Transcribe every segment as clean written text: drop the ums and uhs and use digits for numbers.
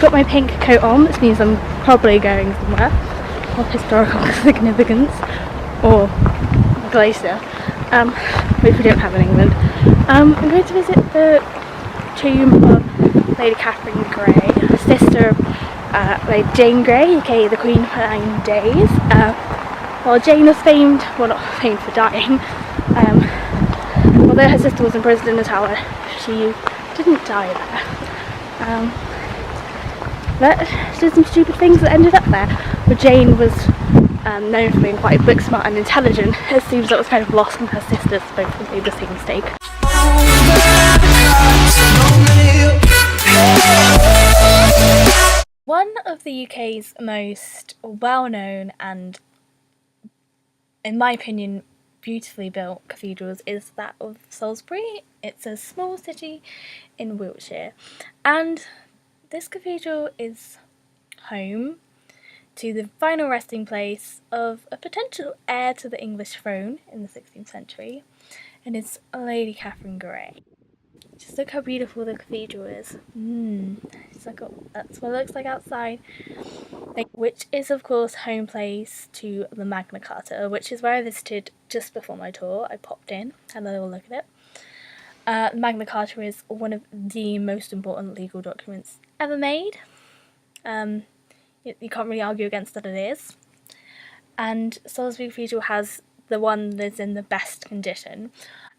got my pink coat on, which means I'm probably going somewhere of historical significance, or a glacier, which we don't have in England. I'm going to visit the tomb of Lady Catherine Grey, sister of Lady Jane Grey, aka the Queen of 9 Days. While Jane was famed, well, not famed for dying, although her sister was imprisoned in the Tower, she didn't die there. But she did some stupid things that ended up there. But Jane was known for being quite book smart and intelligent. It seems that was kind of lost on her sisters, both made the same mistake. One of the UK's most well-known and, in my opinion, beautifully built cathedrals is that of Salisbury. It's a small city in Wiltshire, and this cathedral is home to the final resting place of a potential heir to the English throne in the 16th century, and it's Lady Catherine Grey. Just look how beautiful the cathedral is. That's what it looks like outside. Which is of course home place to the Magna Carta, which is where I visited just before my tour. I popped in, had a little look at it. Magna Carta is one of the most important legal documents ever made. You can't really argue against that, it is. And Salisbury Cathedral has the one that's in the best condition.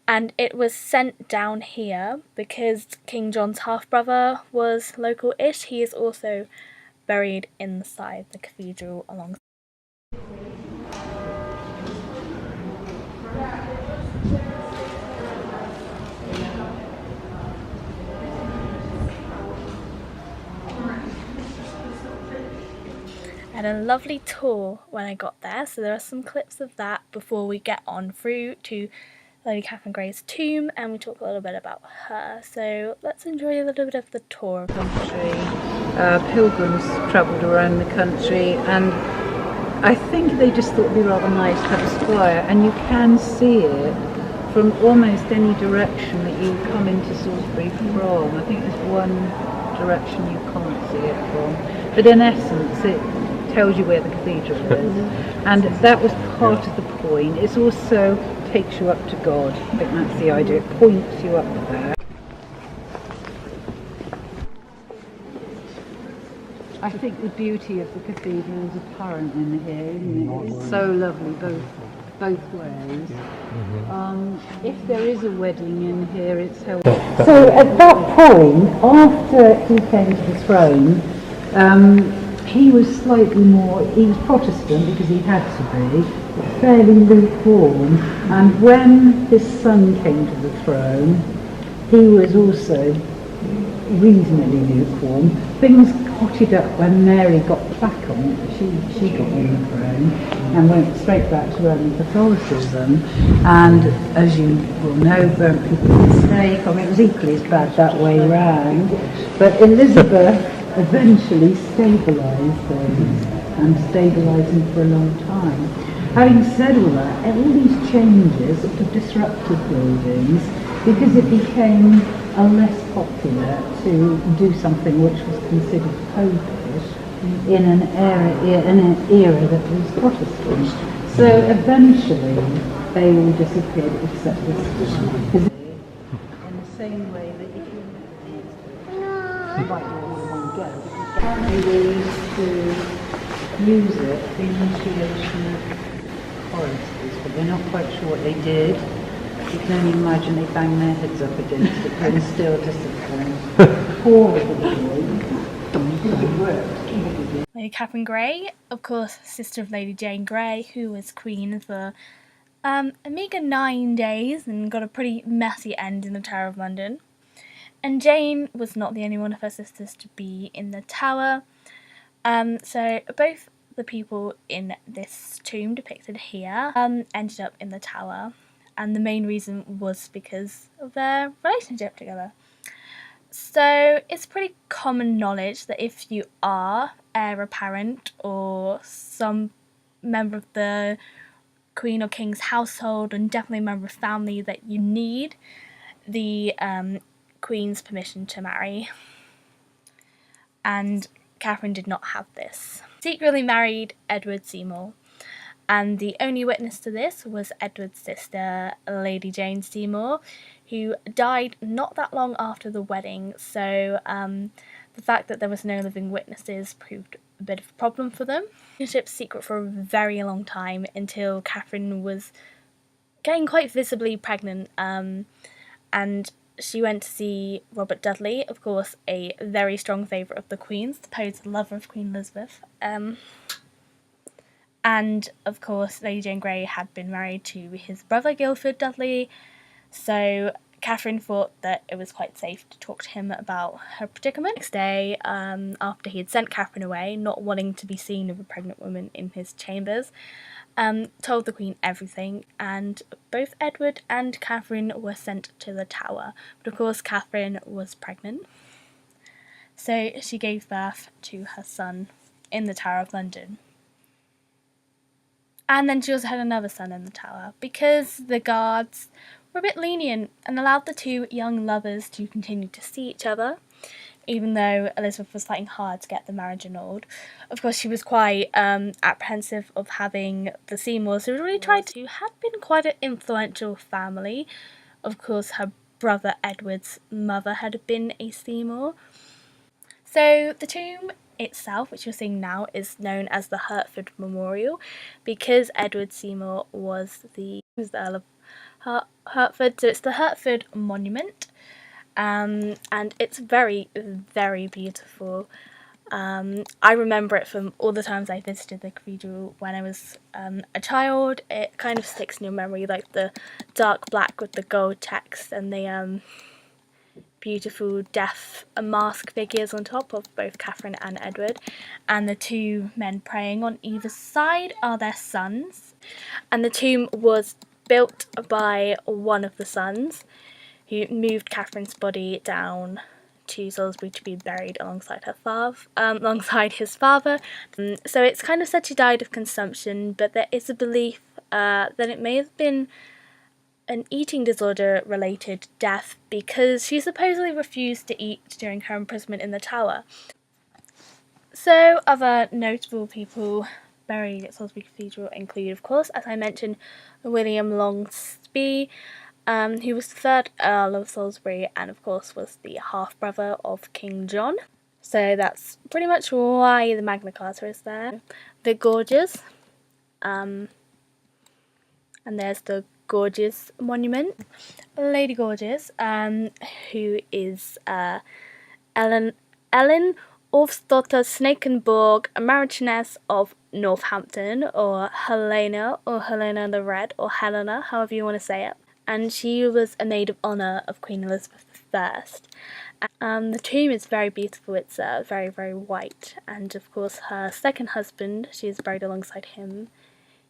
And it was sent down here because King John's half-brother was local-ish. He is also buried inside the cathedral alongside. I had a lovely tour when I got there, so there are some clips of that before we get on through to Lady Catherine Grey's tomb and we talk a little bit about her. So let's enjoy a little bit of the tour of the country. Pilgrims travelled around the country, and I think they just thought it'd be rather nice to have a spire, and you can see it from almost any direction that you come into Salisbury from. I think there's one direction you can't see it from, but in essence it tells you where the cathedral is, and that was part of the point. It's also takes you up to God. I think that's the idea. It points you up there. I think the beauty of the cathedral is apparent in here, isn't it? It's so lovely both ways. If there is a wedding in here, it's held. So at that point, after he came to the throne, he was slightly more, he was Protestant because he had to be, fairly lukewarm, and when his son came to the throne, he was also reasonably lukewarm. Things hotted up when Mary got back on, she got on the throne and went straight back to Roman Catholicism, and as you will know, burnt people at the stake. I mean, it was equally as bad that way round, but Elizabeth eventually stabilised things, and stabilised them for a long time. Having said all that, all these changes sort of disrupted buildings because it became less popular to do something which was considered popish in an era that was Protestant. So eventually they all disappeared except this one. In the same way that if you invite you all in one go, apparently they used to use it for the initiation of choristers, but they're not quite sure what they did. You can only imagine they banged their heads up against it and still disappeared. Poor little boy. Lady Catherine Grey, of course, sister of Lady Jane Grey, who was queen for a meagre 9 days and got a pretty messy end in the Tower of London. And Jane was not the only one of her sisters to be in the Tower. So both the people in this tomb depicted here ended up in the Tower, and the main reason was because of their relationship together. So it's pretty common knowledge that if you are heir apparent or some member of the Queen or King's household, and definitely a member of family, that you need the Queen's permission to marry. and Catherine did not have this. Secretly married Edward Seymour, and the only witness to this was Edward's sister, Lady Jane Seymour, who died not that long after the wedding, so the fact that there was no living witnesses proved a bit of a problem for them. The relationship's secret for a very long time, until Catherine was getting quite visibly pregnant, and she went to see Robert Dudley, of course a very strong favourite of the Queen's, supposed lover of Queen Elizabeth. And of course Lady Jane Grey had been married to his brother Guildford Dudley, so Catherine thought that it was quite safe to talk to him about her predicament. Next day, after he had sent Catherine away, not wanting to be seen with a pregnant woman in his chambers, told the Queen everything, and both Edward and Catherine were sent to the Tower. But of course Catherine was pregnant, so she gave birth to her son in the Tower of London. And then she also had another son in the Tower, because the guards were a bit lenient and allowed the two young lovers to continue to see each other, even though Elizabeth was fighting hard to get the marriage annulled. Of course, she was quite apprehensive of having the Seymours, who really tried to, had been quite an influential family. Of course, her brother Edward's mother had been a Seymour. So the tomb itself, which you're seeing now, is known as the Hertford Memorial, because Edward Seymour was the Earl of Hertford, so it's the Hertford Monument, and it's very, very beautiful. I remember it from all the times I visited the cathedral when I was a child. It kind of sticks in your memory, like the dark black with the gold text and the beautiful death mask figures on top of both Catherine and Edward, and the two men praying on either side are their sons. And the tomb was built by one of the sons, who moved Catherine's body down to Salisbury to be buried alongside his father. So it's kind of said she died of consumption, but there is a belief that it may have been an eating disorder related death, because she supposedly refused to eat during her imprisonment in the Tower. So other notable people buried at Salisbury Cathedral include, of course, as I mentioned, William Longspee, who was the third Earl of Salisbury and of course was the half-brother of King John. So that's pretty much why the Magna Carta is there. The Gorges, and there's the Gorges Monument. Lady Gorges, who is Ellen Ulfsdotter Snakenborg, a Marchioness of Northampton, or Helena the Red, or Helena, however you want to say it. And she was a maid of honour of Queen Elizabeth I. The tomb is very beautiful. It's very, very white, and of course her second husband, she is buried alongside him.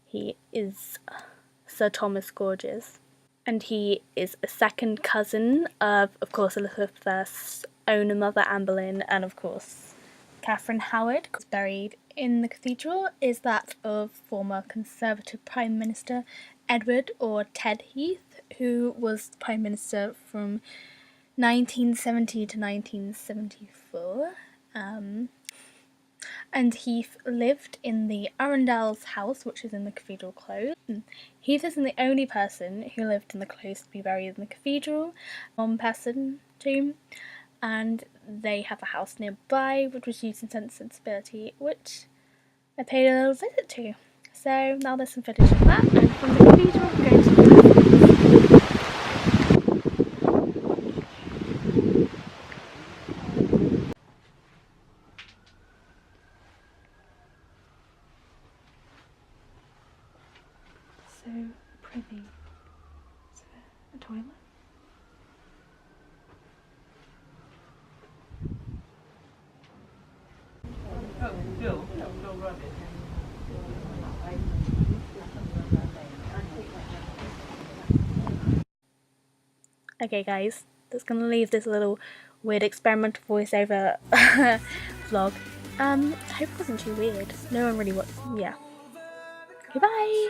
He is Sir Thomas Gorges, and he is a second cousin of course, Elizabeth I's own mother, Anne Boleyn, and of course, Catherine Howard. Buried in the cathedral is that of former Conservative Prime Minister Edward, or Ted Heath, who was Prime Minister from 1970 to 1974. And Heath lived in the Arundel's house, which is in the cathedral close. Heath isn't the only person who lived in the close to be buried in the cathedral. Person tomb, and they have a house nearby which was used in Sense and Sensibility, which I paid a little visit to. So now there's some footage of that, and from the cathedral we're going to the so pretty. Is there a toilet? Okay guys, that's gonna leave this little weird experimental voiceover vlog. I hope it wasn't too weird. No one really yeah. Goodbye!